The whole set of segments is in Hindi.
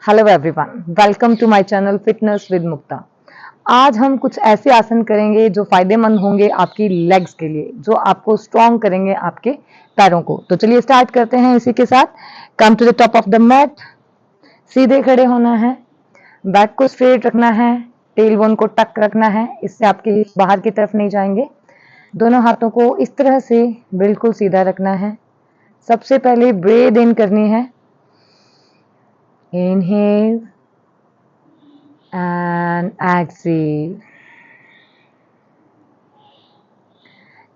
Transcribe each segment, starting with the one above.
Hello everyone, welcome to my channel fitness with Mukta. आज हम कुछ ऐसे आसन करेंगे जो फायदेमंद होंगे आपकी लेग्स के लिए, जो आपको स्ट्रॉन्ग करेंगे आपके पैरों को। तो चलिए स्टार्ट करते हैं इसी के साथ। Come to the top of the mat. सीधे खड़े होना है, बैक को स्ट्रेट रखना है, टेल बोन को टक रखना है, इससे आपके बाहर की तरफ नहीं जाएंगे। दोनों हाथों को इस तरह से बिल्कुल सीधा रखना है। सबसे पहले ब्रीथ इन करनी है, inhale and exhale।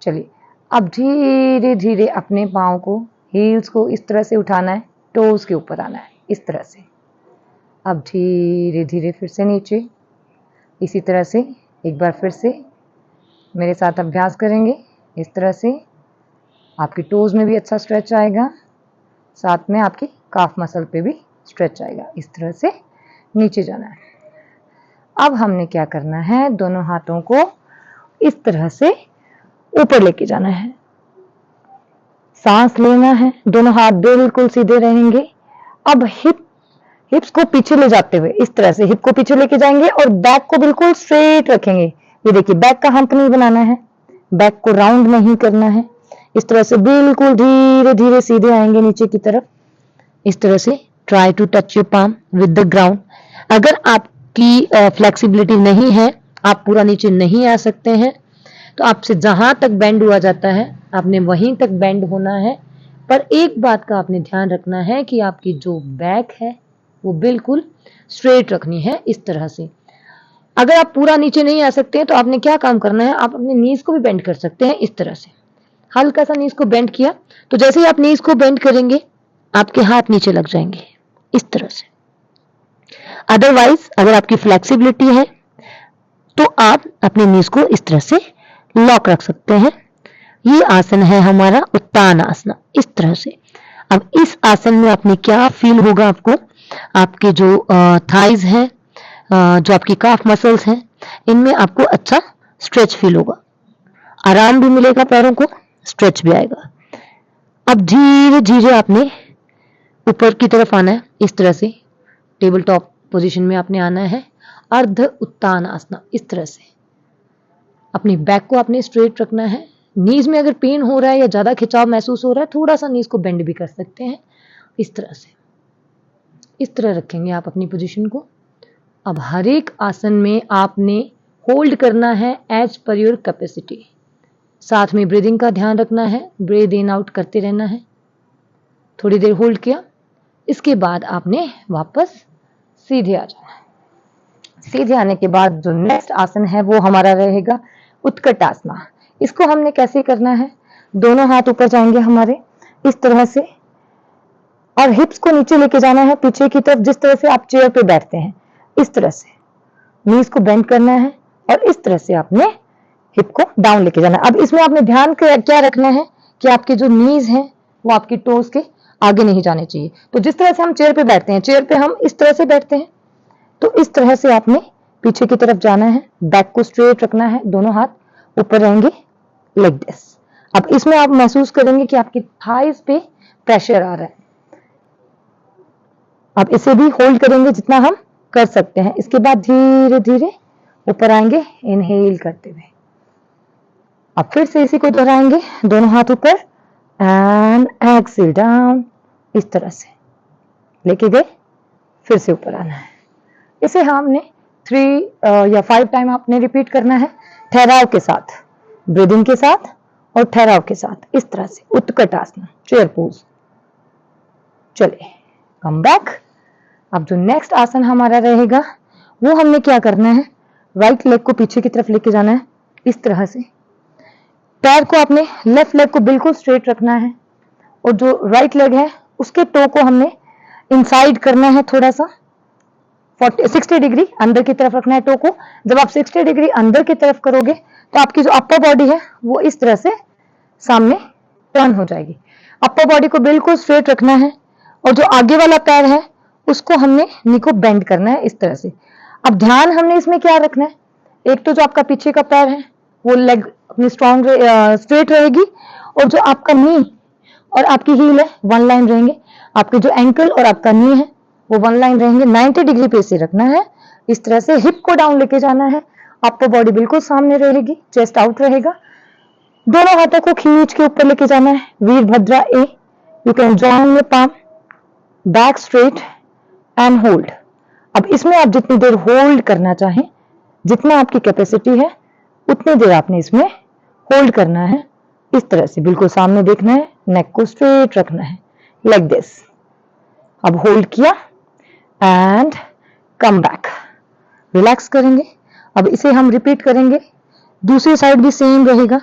चलिए अब धीरे धीरे अपने पाँव को, हील्स को इस तरह से उठाना है, टोज के ऊपर आना है इस तरह से। अब धीरे धीरे फिर से नीचे, इसी तरह से एक बार फिर से मेरे साथ अभ्यास करेंगे। इस तरह से आपकी टोज में भी अच्छा स्ट्रेच आएगा, साथ में आपकी काफ मसल पे भी स्ट्रेच आएगा। इस तरह से नीचे जाना है। अब हमने क्या करना है, दोनों हाथों को इस तरह से ऊपर लेके जाना है, सांस लेना है, दोनों हाथ बिल्कुल सीधे रहेंगे। अब हिप्स को पीछे ले जाते हुए इस तरह से हिप को पीछे लेके जाएंगे और बैक को बिल्कुल स्ट्रेट रखेंगे। ये देखिए, बैक का हम्प नहीं बनाना है, बैक को राउंड नहीं करना है। इस तरह से बिल्कुल धीरे धीरे सीधे आएंगे नीचे की तरफ। इस तरह से try to touch your palm with the ground. अगर आपकी फ्लेक्सिबिलिटी नहीं है, आप पूरा नीचे नहीं आ सकते हैं, तो आपसे जहां तक बेंड हुआ जाता है आपने वहीं तक बेंड होना है। पर एक बात का आपने ध्यान रखना है कि आपकी जो बैक है वो बिल्कुल स्ट्रेट रखनी है इस तरह से। अगर आप पूरा नीचे नहीं आ सकते हैं तो आपने क्या काम करना है, आप अपने नीज को भी बेंड कर सकते हैं इस तरह से। हल्का सा नीज को बेंड किया तो जैसे ही आप नीज को बेंड करेंगे आपके हाथ नीचे लग जाएंगे इस तरह से। अदरवाइज अगर आपकी फ्लेक्सिबिलिटी है तो आप अपने नीज को इस तरह से लॉक रख सकते हैं। ये आसन है हमारा उत्तान आसन, इस तरह से। अब इस आसन में आपने क्या फील होगा, आपको आपके जो थाइज हैं, जो आपकी काफ मसल्स हैं, इनमें आपको अच्छा स्ट्रेच फील होगा, आराम भी मिलेगा, पैरों को स्ट्रेच भी आएगा। अब धीरे धीरे आपने ऊपर की तरफ आना है, इस तरह से टेबल टॉप पोजीशन में आपने आना है। अर्ध उत्तान आसन, इस तरह से अपनी बैक को आपने स्ट्रेट रखना है। नीज में अगर पेन हो रहा है या ज्यादा खिंचाव महसूस हो रहा है, थोड़ा सा नीज को बेंड भी कर सकते हैं इस तरह से। इस तरह रखेंगे आप अपनी पोजीशन को। अब हर एक आसन में आपने होल्ड करना है एज पर योर कैपेसिटी। साथ में ब्रीदिंग का ध्यान रखना है, ब्रीद इन आउट करते रहना है। थोड़ी देर होल्ड किया, इसके बाद आपने वापस सीधे आ जाना है। सीधे आने के बाद जो नेक्स्ट आसन है वो हमारा रहेगा उत्कट आसन। इसको हमने कैसे करना है, दोनों हाथ ऊपर जाएंगे हमारे इस तरह से और हिप्स को नीचे लेके जाना है पीछे की तरफ, जिस तरह से आप चेयर पे बैठते हैं इस तरह से। नीज को बेंड करना है और इस तरह से आपने हिप को डाउन लेके जाना है। अब इसमें आपने ध्यान क्या रखना है कि आपके जो नीज हैं वो आपकी टोज के आगे नहीं जाने चाहिए। तो जिस तरह से हम चेयर पे बैठते हैं, चेयर पे हम इस तरह से बैठते हैं, तो इस तरह से आपने पीछे की तरफ जाना है, बैक को स्ट्रेट रखना है, दोनों हाथ ऊपर रहेंगे लाइक दिस। अब इसमें आप महसूस करेंगे कि आपकी थाइज पे प्रेशर आ रहा है। अब इसे भी होल्ड करेंगे जितना हम कर सकते हैं। इसके बाद धीरे धीरे ऊपर आएंगे इनहेल करते हुए। अब फिर से इसी को दोहराएंगे, दोनों हाथ ऊपर एंड एक्सेल डाउन, इस तरह से लेके गए, फिर से ऊपर आना है। इसे हमने 3 या 5 टाइम आपने रिपीट करना है, ठहराव के साथ, ब्रीदिंग के साथ और ठहराव के साथ, इस तरह से उत्कट आसन, चेयर पोज। चलिए कम बैक। अब जो नेक्स्ट आसन हमारा रहेगा वो हमने क्या करना है, राइट लेग को पीछे की तरफ लेके जाना है इस तरह से। पैर को आपने लेफ्ट लेग को बिल्कुल स्ट्रेट रखना है और जो राइट लेग है उसके टो को हमने इनसाइड करना है, थोड़ा सा 60 डिग्री अंदर की तरफ रखना है टो को। जब आप 60 डिग्री अंदर की तरफ करोगे तो आपकी जो अपर बॉडी है वो इस तरह से सामने टर्न हो जाएगी। अपर बॉडी को बिल्कुल स्ट्रेट रखना है और जो आगे वाला पैर है उसको हमने नी को बेंड करना है इस तरह से। अब ध्यान हमने इसमें क्या रखना है, एक तो जो आपका पीछे का पैर है वो लेग अपनी स्ट्रॉन्ग स्ट्रेट रहेगी और जो आपका नी और आपकी हील है वन लाइन रहेंगे। आपके जो एंकल और आपका नी है वो वन लाइन रहेंगे। 90 डिग्री पे इसे रखना है, इस तरह से हिप को डाउन लेके जाना है। अपर बॉडी बिल्कुल सामने रहेगी, चेस्ट आउट रहेगा। दोनों हाथों को खींच के ऊपर लेके जाना है, Virabhadra A. You can join your palm, back straight and hold. अब इसमें आप जितनी देर होल्ड करना चाहें, जितना आपकी कैपेसिटी है उतनी देर आपने इसमें होल्ड करना है। इस तरह से बिल्कुल सामने देखना है, नेक को स्ट्रेट रखना है, लाइक दिस। अब होल्ड किया एंड कम बैक, रिलैक्स करेंगे। अब इसे हम रिपीट करेंगे, दूसरी साइड भी सेम रहेगा।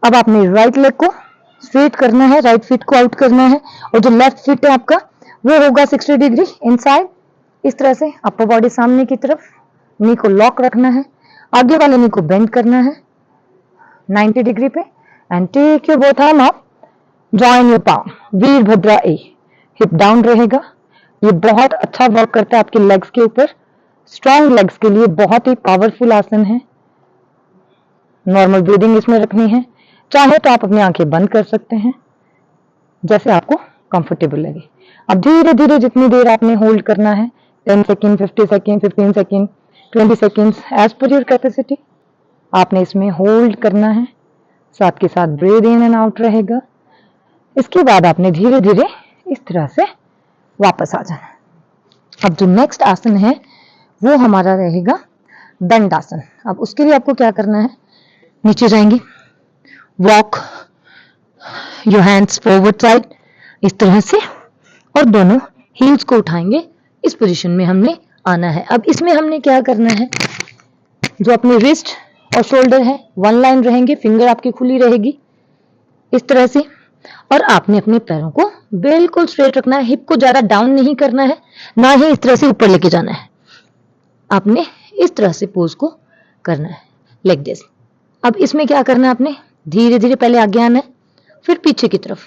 अब आपने राइट लेग को स्ट्रेट करना है, राइट फीट को आउट करना है, और जो लेफ्ट फीट है आपका वो होगा 60 डिग्री इनसाइड। इस तरह से अपर बॉडी सामने की तरफ, नी को लॉक रखना है, आगे वाले नी को बेंड करना है 90 डिग्री पे, and take your both arm up, join your palm, Virabhadra A. Hip down रहेगा। ये बहुत अच्छा वर्क करता है आपके लेग्स के ऊपर। स्ट्रॉन्ग लेग्स के लिए बहुत ही पावरफुल आसन है। नॉर्मल ब्रीदिंग इसमें रखनी है। चाहे तो आप अपनी आंखें बंद कर सकते हैं, जैसे आपको कंफर्टेबल लगे। अब धीरे धीरे जितनी देर आपने होल्ड करना है, 10 second, 50 second, 15 second, 20 seconds, as per your capacity आपने इसमें होल्ड करना है। साथ के साथ ब्रीद इन एंड आउट रहेगा। इसके बाद आपने धीरे धीरे इस तरह से वापस आ जाना। अब जो नेक्स्ट आसन है वो हमारा रहेगा दंडासन। अब उसके लिए आपको क्या करना है, नीचे जाएंगे, walk your hands forward side इस तरह से, और दोनों हील्स को उठाएंगे। इस पोजीशन में हमने आना है। अब इसमें हमने क्या करना है, जो अपने रिस्ट और शोल्डर है वन लाइन रहेंगे, फिंगर आपकी खुली रहेगी इस तरह से, और आपने अपने पैरों को बिल्कुल स्ट्रेट रखना है। हिप को ज्यादा डाउन नहीं करना है, ना ही इस तरह से ऊपर लेके जाना है। आपने इस तरह से पोज को करना है, लाइक दिस। अब इसमें क्या करना है, आपने धीरे धीरे पहले आगे आना है, फिर पीछे की तरफ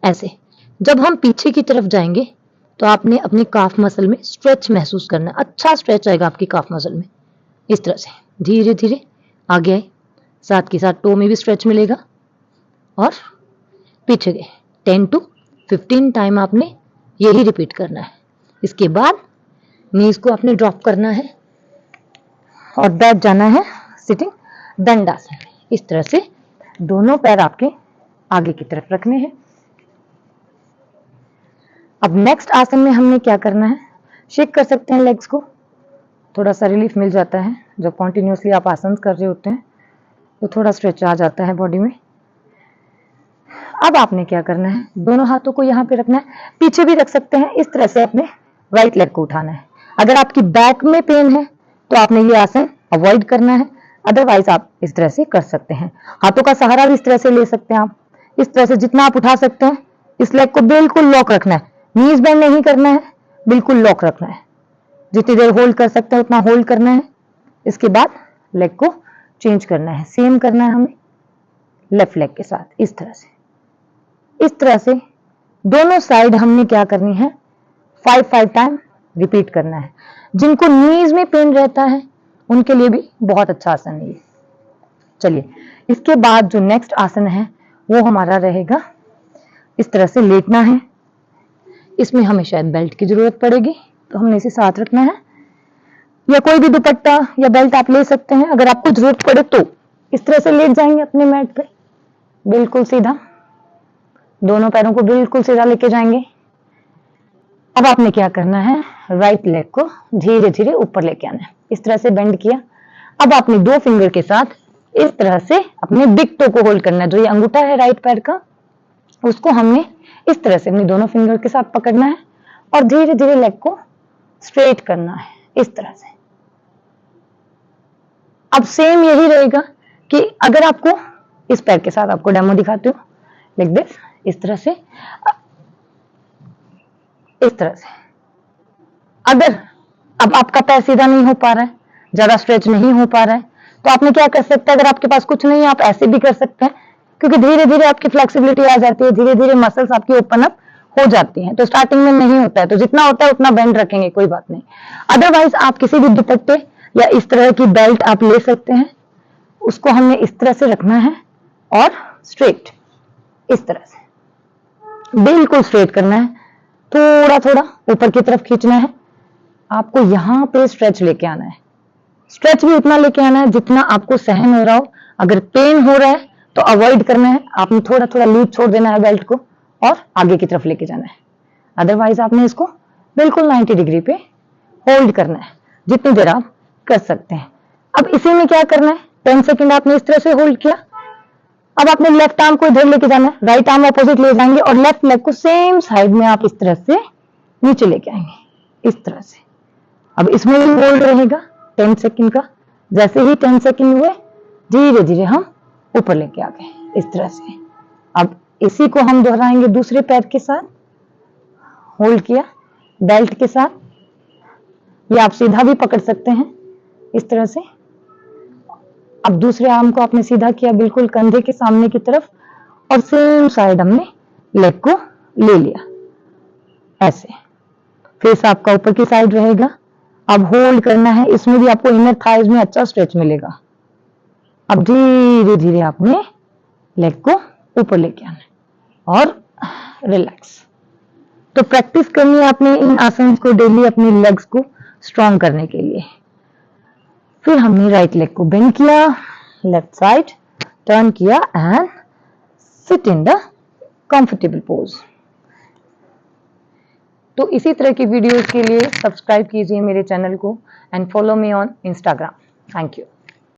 ऐसे। जब हम पीछे की तरफ जाएंगे तो आपने अपने काफ मसल में स्ट्रेच महसूस करना है। अच्छा स्ट्रेच आएगा आपकी काफ मसल में। इस तरह से धीरे धीरे आगे आए, साथ के साथ टो में भी स्ट्रेच मिलेगा, और पीछे गए। 10 to 15 टाइम आपने यही रिपीट करना है। इसके बाद नीज को आपने ड्रॉप करना है और बैठ जाना है सिटिंग दंडासन। इस तरह से दोनों पैर आपके आगे की तरफ रखने हैं। अब नेक्स्ट आसन में हमने क्या करना है, शेक कर सकते हैं लेग्स को, थोड़ा सा रिलीफ मिल जाता है। जब कॉन्टिन्यूसली आप आसन कर रहे होते हैं तो थोड़ा स्ट्रेच आ जाता है बॉडी में। अब आपने क्या करना है, दोनों हाथों को यहाँ पे रखना है, पीछे भी रख सकते हैं। इस तरह से अपने राइट लेग को उठाना है। अगर आपकी बैक में पेन है तो आपने ये आसन अवॉइड करना है, अदरवाइज आप इस तरह से कर सकते हैं। हाथों का सहारा भी इस तरह से ले सकते हैं आप। इस तरह से जितना आप उठा सकते हैं, इस लेग को बिल्कुल लॉक रखना है, नीज बेंड नहीं करना है, बिल्कुल लॉक रखना है। जितनी देर होल्ड कर सकते हैं उतना होल्ड करना है। इसके बाद लेग को चेंज करना है, सेम करना है हमें लेफ्ट लेग के साथ। इस तरह से दोनों साइड हमने क्या करनी है, 5 टाइम रिपीट करना है। जिनको नीज में पेन रहता है उनके लिए भी बहुत अच्छा आसन है ये। चलिए, इसके बाद जो नेक्स्ट आसन है वो हमारा रहेगा, इस तरह से लेटना है। इसमें हमें शायद बेल्ट की जरूरत पड़ेगी, तो हमने इसे साथ रखना है, या कोई भी दुपट्टा या बेल्ट आप ले सकते हैं। अगर आपको जरूरत पड़े तो इस तरह से लेट जाएंगे अपने मैट पे, बिल्कुल सीधा, दोनों पैरों को बिल्कुल सीधा लेके जाएंगे। अब आपने क्या करना है, राइट लेग को धीरे धीरे ऊपर लेके आना है। इस तरह से बेंड किया। अब आपने 2 फिंगर के साथ इस तरह से अपने बिग टो को होल्ड करना है। जो ये अंगूठा है राइट पैर का, उसको हमने इस तरह से अपने दोनों फिंगर के साथ पकड़ना है और धीरे धीरे लेग को स्ट्रेट करना है इस तरह से। अब सेम यही रहेगा कि अगर आपको इस पैर के साथ, आपको डेमो दिखाती हूँ, लाइक दिस, इस तरह से, इस तरह से। अगर अब आपका पैर सीधा नहीं हो पा रहा है, ज्यादा स्ट्रेच नहीं हो पा रहा है, तो आपने क्या कर सकते हैं, अगर आपके पास कुछ नहीं है आप ऐसे भी कर सकते हैं, क्योंकि धीरे धीरे आपकी फ्लेक्सिबिलिटी आ जाती है, धीरे धीरे मसल्स आपकी ओपन अप हो जाती हैं। तो स्टार्टिंग में नहीं होता है, तो जितना होता है उतना बेंड रखेंगे, कोई बात नहीं। अदरवाइज आप किसी भी दुपट्टे या इस तरह की बेल्ट आप ले सकते हैं, उसको हमने इस तरह से रखना है और स्ट्रेट, इस तरह से बिल्कुल स्ट्रेट करना है। थोड़ा थोड़ा ऊपर की तरफ खींचना है। आपको यहाँ पे स्ट्रेच लेके आना है। स्ट्रेच भी उतना लेके आना है जितना आपको सहन हो रहा हो। अगर पेन हो रहा है तो अवॉइड करना है, आपने थोड़ा थोड़ा लूज छोड़ देना है बेल्ट को और आगे की तरफ लेके जाना है। अदरवाइज आपने इसको बिल्कुल 90 डिग्री पे होल्ड करना है जितनी देर आप कर सकते हैं। अब इसी में क्या करना है, 10 सेकेंड आपने इस तरह से होल्ड किया। अब आपने लेफ्ट आर्म को इधर लेके जाना है, राइट आर्म अपोजिट ले जाएंगे और लेफ्ट लेग को सेम साइड में आप इस तरह से नीचे लेके आएंगे, इस तरह से। अब इसमें भी होल्ड रहेगा 10 सेकेंड का। जैसे ही 10 सेकेंड हुए धीरे धीरे हम ऊपर लेके आ गए इस तरह से। अब इसी को हम दोहराएंगे दूसरे पैर के साथ। होल्ड किया बेल्ट के साथ, या आप सीधा भी पकड़ सकते हैं इस तरह से। अब दूसरे आर्म को आपने सीधा किया बिल्कुल कंधे के सामने की तरफ और सेम साइड हमने लेग को ले लिया ऐसे। फेस आपका ऊपर की साइड रहेगा। अब होल्ड करना है, इसमें भी आपको इनर थाइज में अच्छा स्ट्रेच मिलेगा। अब धीरे धीरे आपने लेग को ऊपर लेके आना है और रिलैक्स। तो प्रैक्टिस करनी है आपने इन आसन को डेली अपनी लेग्स को स्ट्रॉन्ग करने के लिए। फिर हमने राइट लेग को बेंड किया, लेफ्ट साइड टर्न किया and sit in the comfortable pose. तो इसी तरह की वीडियोस के लिए सब्सक्राइब कीजिए मेरे चैनल को and follow me on Instagram. Thank you.